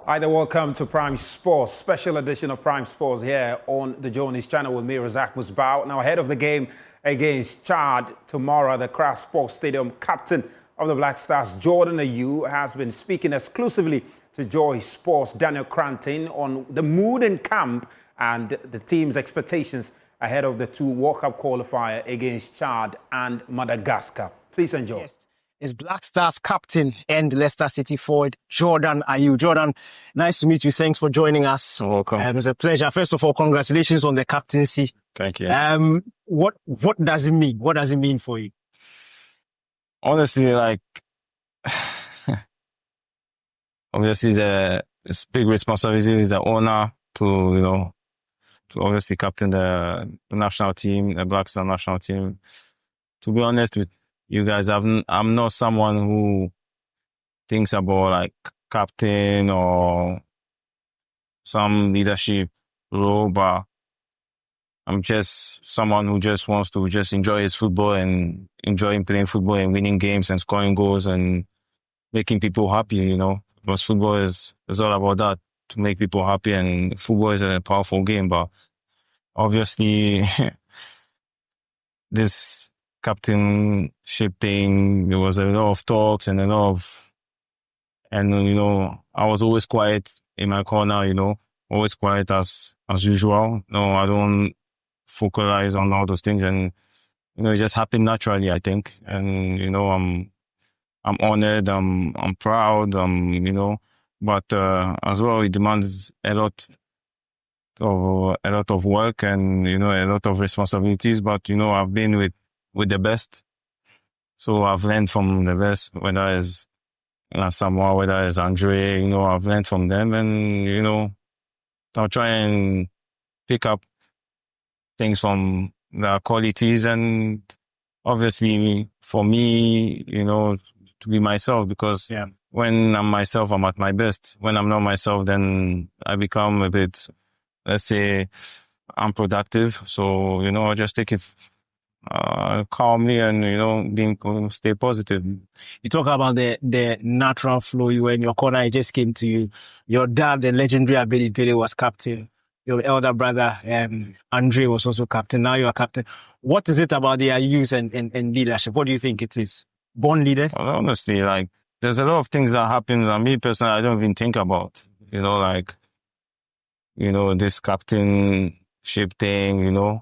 Hi there, welcome to Prime Sports, special edition of Prime Sports here on the Journeys channel with me, Razak Musbao. Now, ahead of the game against Chad tomorrow at the Accra Sports Stadium, captain of the Black Stars, Jordan Ayew, has been speaking exclusively to Joy Sports' Daniel Cranton on the mood in camp and the team's expectations ahead of the two World Cup qualifier against Chad and Madagascar. Please enjoy. Yes. Is Black Stars captain and Leicester City forward Jordan Ayew. Jordan, nice to meet you. Thanks for joining us. You're welcome. It's a pleasure. First of all, congratulations on the captaincy. Thank you. What does it mean? What does it mean for you? Honestly, obviously it's big responsibility. It's an honor to obviously captain the national team, the Black Star national team. To be honest with you guys, I'm not someone who thinks about captain or some leadership role, but I'm just someone who just wants to just enjoy his football and enjoying playing football and winning games and scoring goals and making people happy, because football is all about that, to make people happy, and football is a powerful game. But obviously this captainship thing, there was a lot of talks and I was always quiet in my corner, always quiet as usual. No, I don't focalize on all those things, and it just happened naturally, I think. And I'm honored, I'm proud, but as well it demands a lot of work and a lot of responsibilities. But I've been with the best, so I've learned from the best, whether it's Samoa, whether it's Andre. I've learned from them, and I'll try and pick up things from their qualities, and obviously for me, to be myself, because when I'm myself, I'm at my best. When I'm not myself, then I become a bit, let's say, unproductive. So, I'll just take it calmly and, stay positive. You talk about the natural flow. You were in your corner, it just came to you. Your dad, the legendary Abedi Pele, was captain. Your elder brother, Andre, was also captain. Now you are captain. What is it about the Ayews and leadership? What do you think it is? Born leader? Well, honestly, there's a lot of things that happen that me personally, I don't even think about. This captainship thing,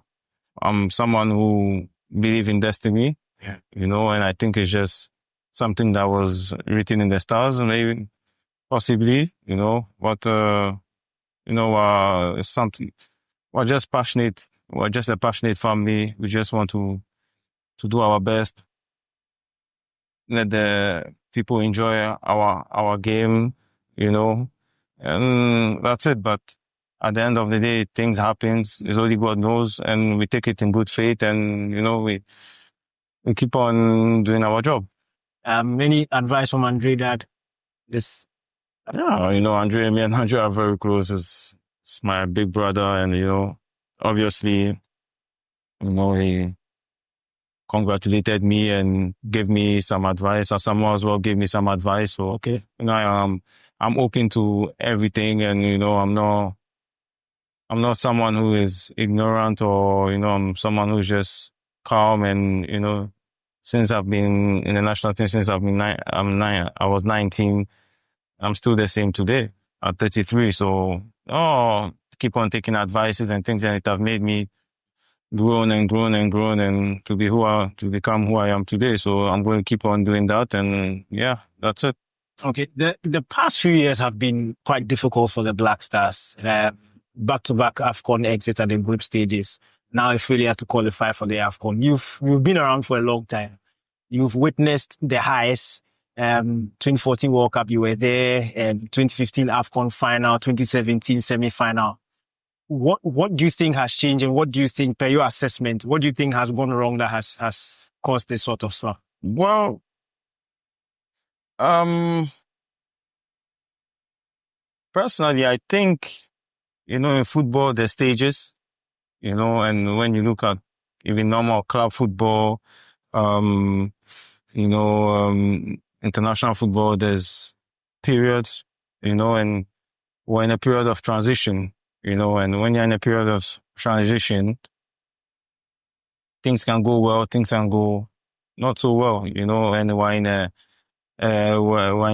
I'm someone who believes in destiny, and I think it's just something that was written in the stars, maybe, possibly, but, it's something, we're just passionate. We're just a passionate family. We just want to do our best, let the people enjoy our game, and that's it. But at the end of the day, things happen. It's only God knows, and we take it in good faith, and we keep on doing our job. Any advice from Andre that this? Andre, me and Andre are very close. It's my big brother, and obviously, he congratulated me and gave me some advice, and someone as well gave me some advice. So okay, I'm open to everything, and I'm not someone who is ignorant, or I'm someone who's just calm. And since I've been in the national team, since I was 19, I'm still the same today at 33. So keep on taking advices and things, and it have made me grown and to become who I am today. So I'm going to keep on doing that, and that's it. Okay, the past few years have been quite difficult for the Black Stars. Back-to-back AFCON exit at the group stages. Now a failure to qualify for the AFCON. You've been around for a long time. You've witnessed the highs. 2014 World Cup, you were there. 2015 AFCON final, 2017 semi-final. What do you think has changed, and what do you think, per your assessment, what do you think has gone wrong that has caused this sort of stuff? Well, personally, I think, in football, there's stages, and when you look at even normal club football, international football, there's periods, and we're in a period of transition, and when you're in a period of transition, things can go well, things can go not so well, and we're in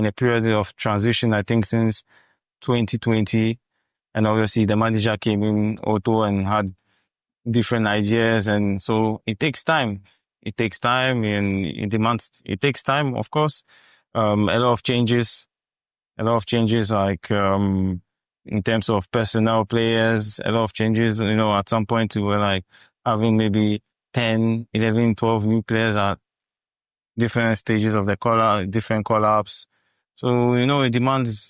a period of transition, I think, since 2020. And obviously the manager came in, Otto, and had different ideas. And so it takes time. It takes time and it takes time, of course. A lot of changes, like, in terms of personnel players, a lot of changes, at some point we were like having maybe 10, 11, 12 new players at different stages of the different call-ups. So, it demands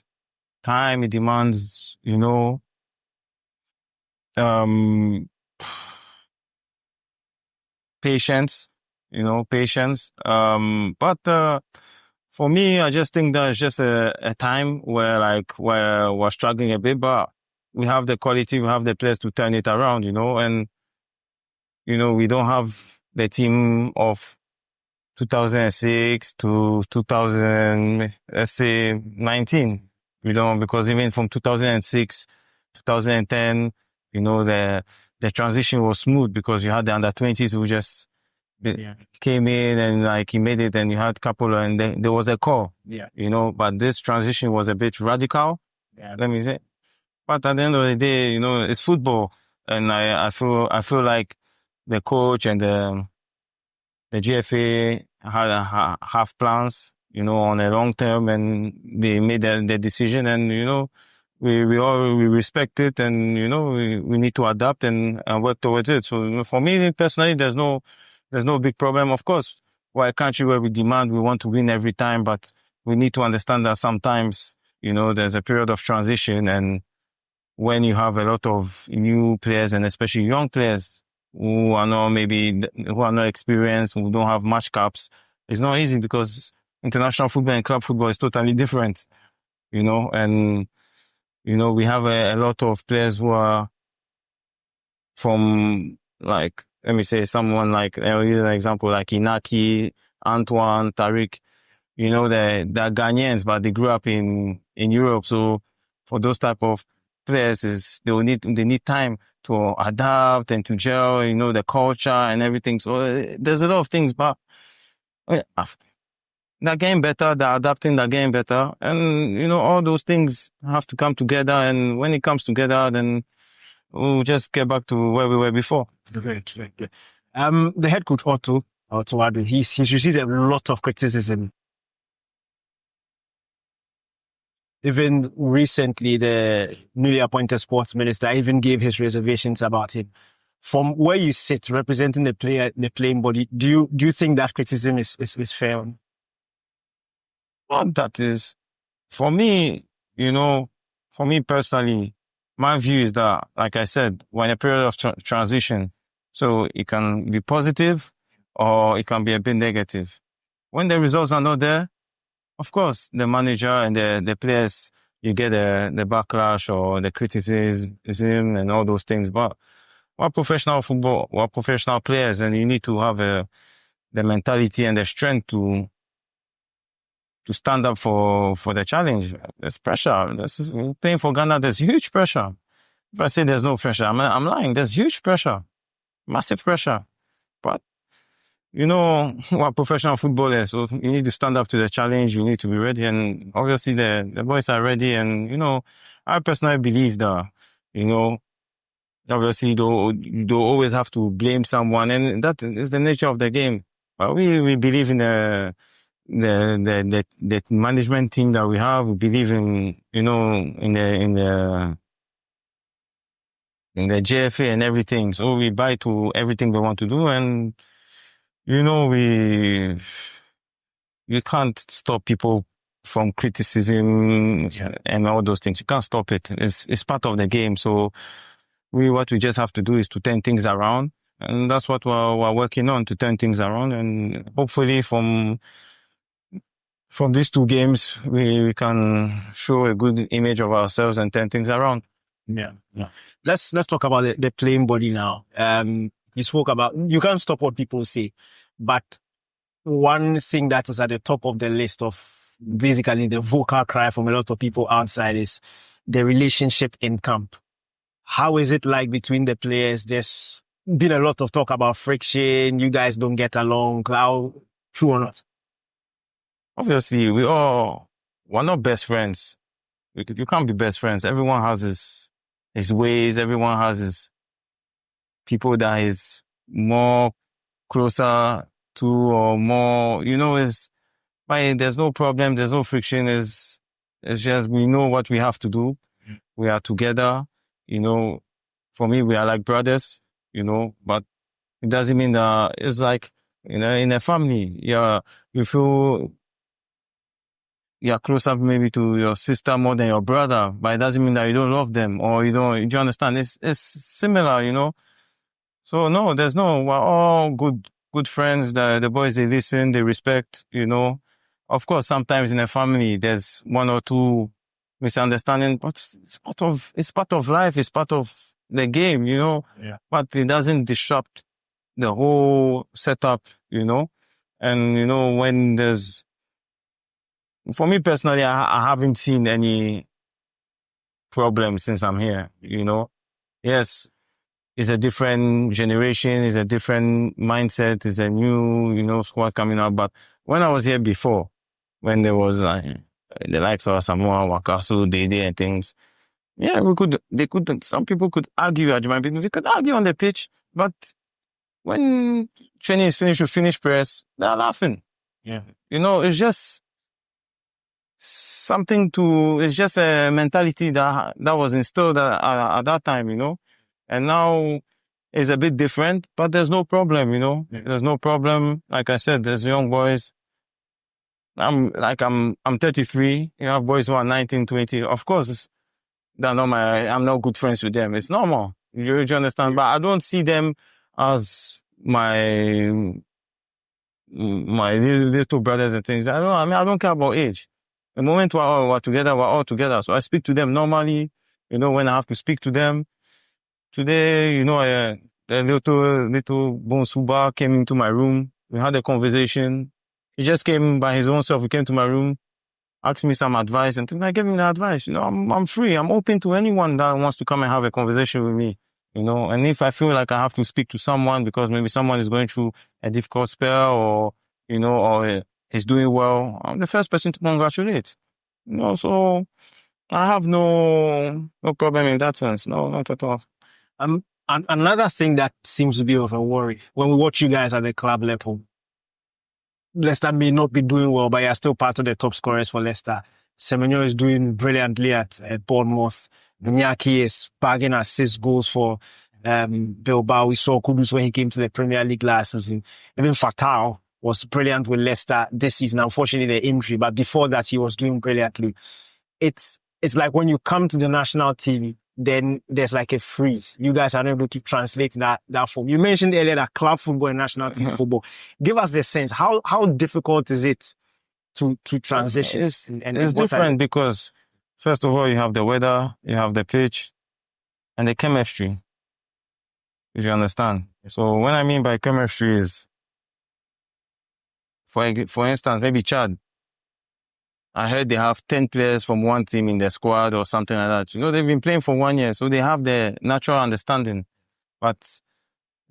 time, it demands, patience, patience. But for me, I just think that it's just a time where we're struggling a bit, but we have the quality, we have the players to turn it around, and, we don't have the team of 2006 to 2000, let's say 19. We don't, because even from 2006, 2010, the transition was smooth because you had the under 20s who just came in and he made it, and you had couple, and there was a call, but this transition was a bit radical, let me say. But at the end of the day, it's football, and I feel like the coach and the GFA have plans, on a long term, and they made the decision, and, we all respect it, and, we need to adapt and work towards it. So for me personally, there's no big problem. Of course, we're a country where we want to win every time, but we need to understand that sometimes, there's a period of transition, and when you have a lot of new players, and especially young players, who are not experienced, who don't have much caps, it's not easy because international football and club football is totally different, and, we have a lot of players who are from, like, let me say someone like, I'll use an example, like Inaki, Antoine, Tariq, they're Ghanaians, but they grew up in Europe. So for those type of players, they need time to adapt and to gel, the culture and everything. So there's a lot of things, but they're getting better, they're adapting, they're getting better. And, all those things have to come together. And when it comes together, then we'll just get back to where we were before. Great. The head coach, Otto Ayew, he's received a lot of criticism. Even recently, the newly appointed sports minister even gave his reservations about him. From where you sit, representing the playing body, do you think that criticism is fair? Well, that is, for me, for me personally, my view is that, like I said, we're in a period of transition, so it can be positive or it can be a bit negative. When the results are not there, of course, the manager and the players, you get the backlash or the criticism and all those things. But we're professional football, we're professional players, and you need to have the mentality and the strength to stand up for the challenge. There's pressure. Playing for Ghana, there's huge pressure. If I say there's no pressure, I'm lying. There's huge pressure, massive pressure. But, we're professional footballers, so you need to stand up to the challenge. You need to be ready. And obviously the boys are ready. And, I personally believe that, obviously you don't always have to blame someone. And that is the nature of the game. But we believe in the management team that we have. We believe in, in the JFA and everything. So we buy to everything they want to do. And, we can't stop people from criticism and all those things. You can't stop it. It's part of the game. So what we just have to do is to turn things around. And that's what we're working on, to turn things around. And hopefully from these two games, we can show a good image of ourselves and turn things around. Yeah. Let's talk about the playing body now. You spoke about, you can't stop what people say, but one thing that is at the top of the list of basically the vocal cry from a lot of people outside is the relationship in camp. How is it like between the players? There's been a lot of talk about friction. You guys don't get along. How true or not? Obviously, we're not best friends. You can't be best friends. Everyone has his ways. Everyone has his people that is more closer to or more, there's no problem. There's no friction. It's just, we know what we have to do. We are together, for me, we are like brothers, but it doesn't mean that it's like, in a family, you feel you're closer maybe to your sister more than your brother, but it doesn't mean that you don't love them or do you understand? It's similar, So no, we're all good friends. The boys, they listen, they respect, Of course, sometimes in a family, there's one or two misunderstanding, but it's part of life. It's part of the game, Yeah. But it doesn't disrupt the whole setup, And, when for me personally, I haven't seen any problem since I'm here, Yes, it's a different generation, it's a different mindset, it's a new, squad coming out. But when I was here before, when there was the likes of Samoa, Wakasu, Dede and things, yeah, some people could argue, they could argue on the pitch, but when training is finished, you finish press, they're laughing. Yeah. It's just it's just a mentality that was instilled at that time, and now it's a bit different, but there's no problem, Yeah. There's no problem. Like I said, there's young boys. I'm 33. You have boys who are 19, 20. Of course, I'm not good friends with them. It's normal. You understand? But I don't see them as my little brothers and things. I don't care about age. The moment we're together, we're all together. So I speak to them normally, when I have to speak to them. Today, the little Bonsuba came into my room. We had a conversation. He just came by his own self. He came to my room, asked me some advice, and I gave him the advice. I'm free. I'm open to anyone that wants to come and have a conversation with me. And if I feel like I have to speak to someone because maybe someone is going through a difficult spell or he's doing well, I'm the first person to congratulate. So I have no problem in that sense. No, not at all. And another thing that seems to be of a worry when we watch you guys at the club level, Leicester may not be doing well, but you're still part of the top scorers for Leicester. Semenyo is doing brilliantly at Bournemouth. Nyaki is bagging 6 goals for Bilbao. We saw Kudus when he came to the Premier League last season. Even Fatal was brilliant with Leicester this season. Unfortunately, the injury, but before that, he was doing brilliantly. It's like when you come to the national team, then there's like a freeze. You guys are not able to translate that form. You mentioned earlier that club football and national team football. Give us the sense. How difficult is it to transition? It's different because, first of all, you have the weather, you have the pitch, and the chemistry. If you understand. So what I mean by chemistry is, for instance, maybe Chad. I heard they have 10 players from one team in their squad or something like that. They've been playing for 1 year, so they have the natural understanding. But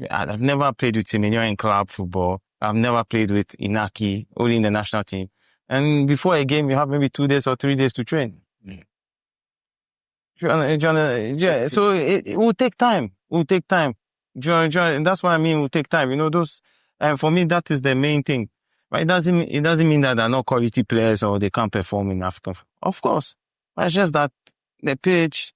I've never played with Semenyo in club football. I've never played with Inaki, only in the national team. And before a game, you have maybe 2 days or 3 days to train. Yeah. So it will take time. It will take time. That's what I mean. It will take time. And for me, that is the main thing. But it doesn't mean that they're not quality players or they can't perform in Africa. Of course. But it's just that the pitch,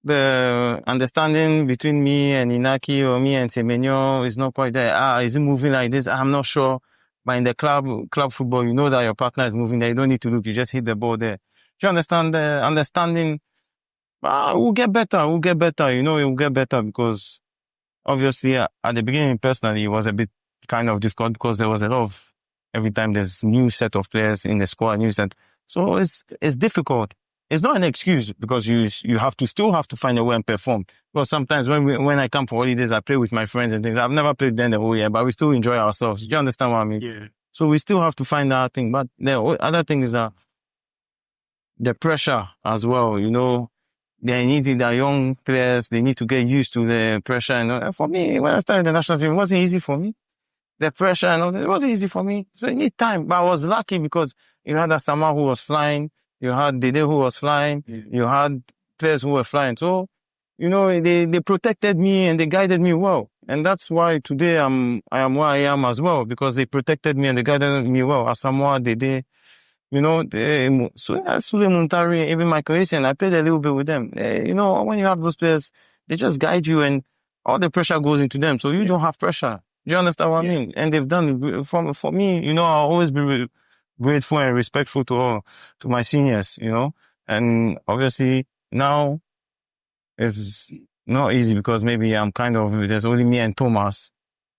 the understanding between me and Inaki or me and Semenyo is not quite there. Is it moving like this? I'm not sure. But in the club football, you know that your partner is moving there. You don't need to look. You just hit the ball there. Do you understand the understanding? We'll get better. We'll get better. It will get better because obviously at the beginning, personally, it was a bit kind of difficult because there was a lot of, every time there's new set of players in the squad, so it's difficult. It's not an excuse because you still have to find a way and perform. Because sometimes when I come for holidays, I play with my friends and things. I've never played them the whole year, but we still enjoy ourselves. Do you understand what I mean? Yeah. So we still have to find that thing. But the other thing is that the pressure as well, they need the young players. They need to get used to the pressure. And for me, when I started the national team, it wasn't easy for me. The pressure and all that, it wasn't easy for me. So you need time. But I was lucky because you had Asama who was flying. You had Dede who was flying. You had players who were flying. So, they protected me and they guided me well. And that's why today I am where I am as well, because they protected me and they guided me well. Asamoah, Dede, Sule Muntari, even Michael Essien, I played a little bit with them. When you have those players, they just guide you and all the pressure goes into them. So you don't have pressure. Do you understand what I mean? And they've done for me, I'll always be grateful and respectful to my seniors, and obviously now it's not easy because maybe there's only me and Thomas.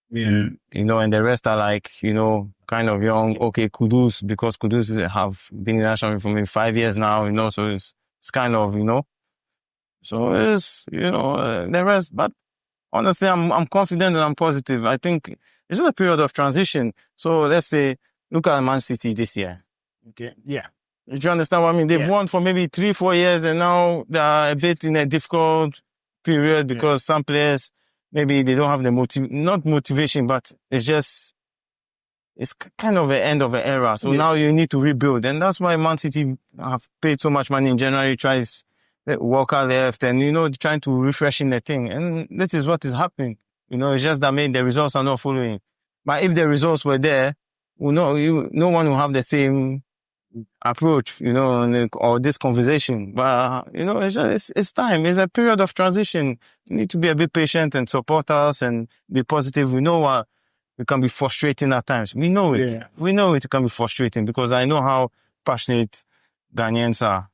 Yeah. And the rest are like, kind of young. Okay, Kudus, because Kudus have been in the national team for maybe 5 years now, so it's kind of, so it's, the rest, but honestly, I'm confident and I'm positive. I think it's just a period of transition. So let's say, look at Man City this year. Okay. Yeah. Do you understand what I mean? They've won for maybe 3-4 years and now they're a bit in a difficult period because some players, maybe they don't have the not motivation, but it's kind of the end of an era. So now you need to rebuild. And that's why Man City have paid so much money in January, tries Walker left and, trying to refreshing the thing. And this is what is happening. It's just that the results are not following. But if the results were there, no one will have the same approach, or this conversation. But, it's time. It's a period of transition. You need to be a bit patient and support us and be positive. We know what it can be frustrating at times. We know it. Yeah. We know it can be frustrating because I know how passionate Ghanaians are.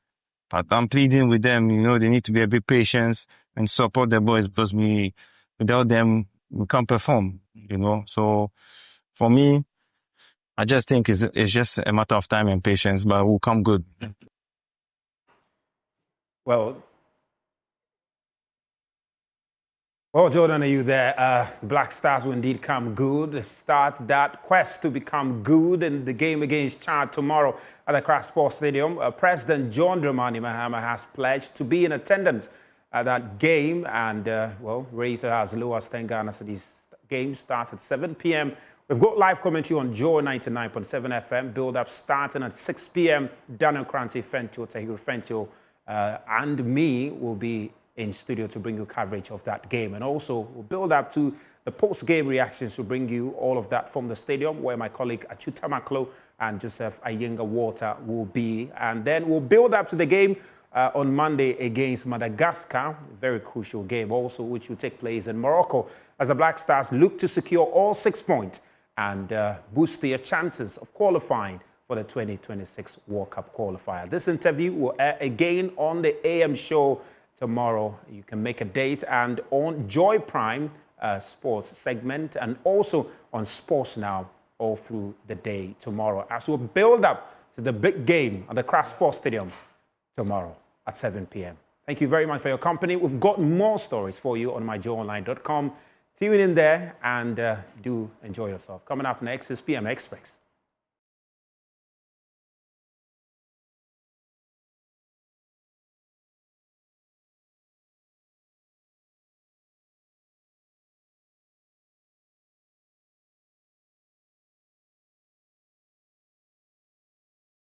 But I'm pleading with them, they need to be a bit patient and support the boys because without them, we can't perform, So for me, I just think it's just a matter of time and patience, but we'll come good. Well, Jordan, are you there? The Black Stars will indeed come good. It starts that quest to become good in the game against Chad tomorrow at the Accra Sports Stadium. President John Dramani Mahama has pledged to be in attendance at that game and, raised as low as 10 Ghana cedis. Game starts at 7 p.m. We've got live commentary on Joy 99.7 FM. Build-up starting at 6 p.m. Daniel Kranti, Fentio, Tahiru Fentio, and me will be in studio to bring you coverage of that game. And also, we'll build up to the post-game reactions to bring you all of that from the stadium, where my colleague Achuta Maklo and Joseph Ayenga Water will be. And then we'll build up to the game on Monday against Madagascar, a very crucial game also, which will take place in Morocco, as the Black Stars look to secure all 6 points and boost their chances of qualifying for the 2026 World Cup qualifier. This interview will air again on the AM show tomorrow. You can make a date and on Joy Prime sports segment and also on Sports Now all through the day tomorrow as we'll build up to the big game at the Accra Sports Stadium tomorrow at 7 p.m. Thank you very much for your company. We've got more stories for you on myjoyonline.com. Tune in there and do enjoy yourself. Coming up next is PM Express.